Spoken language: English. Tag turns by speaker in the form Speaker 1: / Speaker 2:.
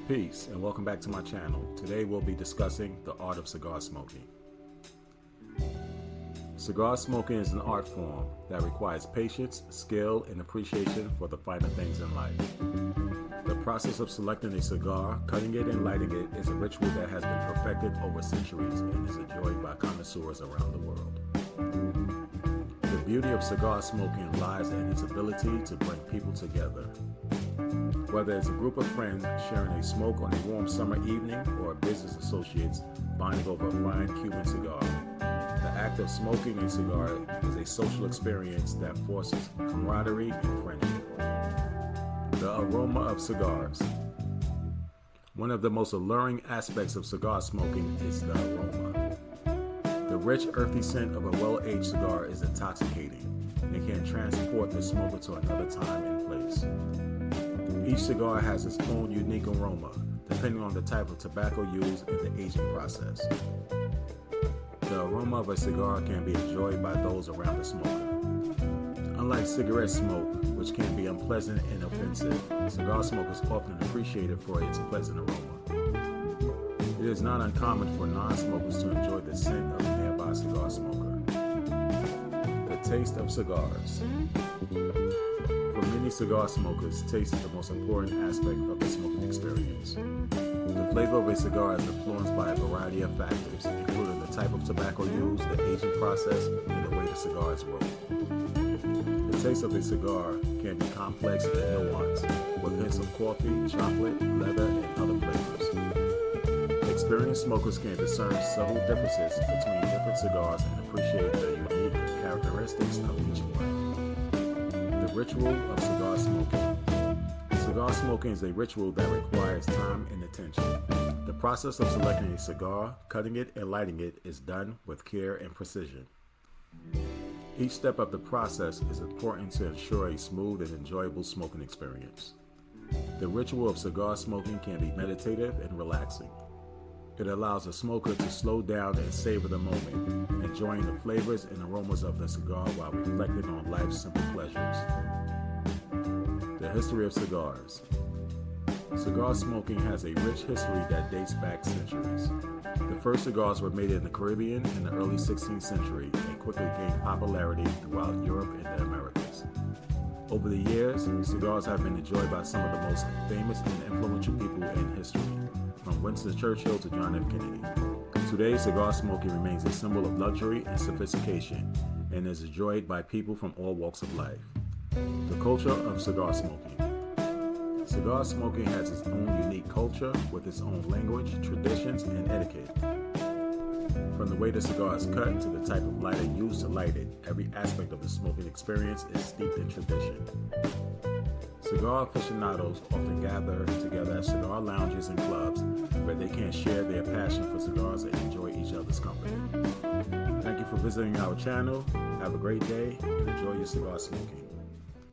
Speaker 1: Peace and welcome back to my channel. Today we'll be discussing the art of cigar smoking. Cigar smoking is an art form that requires patience, skill, and appreciation for the finer things in life. The process of selecting a cigar, cutting it, and lighting it is a ritual that has been perfected over centuries and is enjoyed by connoisseurs around the world. The beauty of cigar smoking lies in its ability to bring people together. Whether it's a group of friends sharing a smoke on a warm summer evening or business associates bonding over a fine Cuban cigar, the act of smoking a cigar is a social experience that forces camaraderie and friendship. The aroma of cigars. One of the most alluring aspects of cigar smoking is the aroma. The rich, earthy scent of a well-aged cigar is intoxicating and can transport the smoker to another time and place. Each cigar has its own unique aroma, depending on the type of tobacco used in the aging process. The aroma of a cigar can be enjoyed by those around the smoker. Unlike cigarette smoke, which can be unpleasant and offensive, cigar smoke is often appreciated for its pleasant aroma. It is not uncommon for non-smokers to enjoy the scent of a nearby cigar smoker. The taste of cigars. For many cigar smokers, taste is the most important aspect of the smoking experience. The flavor of a cigar is influenced by a variety of factors, including the type of tobacco used, the aging process, and the way the cigar is rolled. The taste of a cigar can be complex and nuanced, with hints of coffee, chocolate, leather, and other flavors. Experienced smokers can discern subtle differences between different cigars and appreciate the unique characteristics of each one. The ritual of cigar smoking. Cigar smoking is a ritual that requires time and attention. The process of selecting a cigar, cutting it, and lighting it is done with care and precision. Each step of the process is important to ensure a smooth and enjoyable smoking experience. The ritual of cigar smoking can be meditative and relaxing. It allows the smoker to slow down and savor the moment, enjoying the flavors and aromas of the cigar while reflecting on life's simple pleasures. The history of cigars. Cigar smoking has a rich history that dates back centuries. The first cigars were made in the Caribbean in the early 16th century and quickly gained popularity throughout Europe and the Americas. Over the years, cigars have been enjoyed by some of the most famous and influential people in history, from Winston Churchill to John F. Kennedy. Today, cigar smoking remains a symbol of luxury and sophistication and is enjoyed by people from all walks of life. The culture of cigar smoking. Cigar smoking has its own unique culture with its own language, traditions, and etiquette. From the way the cigar is cut to the type of lighter used to light it, every aspect of the smoking experience is steeped in tradition. Cigar aficionados often gather together at cigar lounges and clubs where they can share their passion for cigars and enjoy each other's company. Thank you for visiting our channel. Have a great day and enjoy your cigar smoking.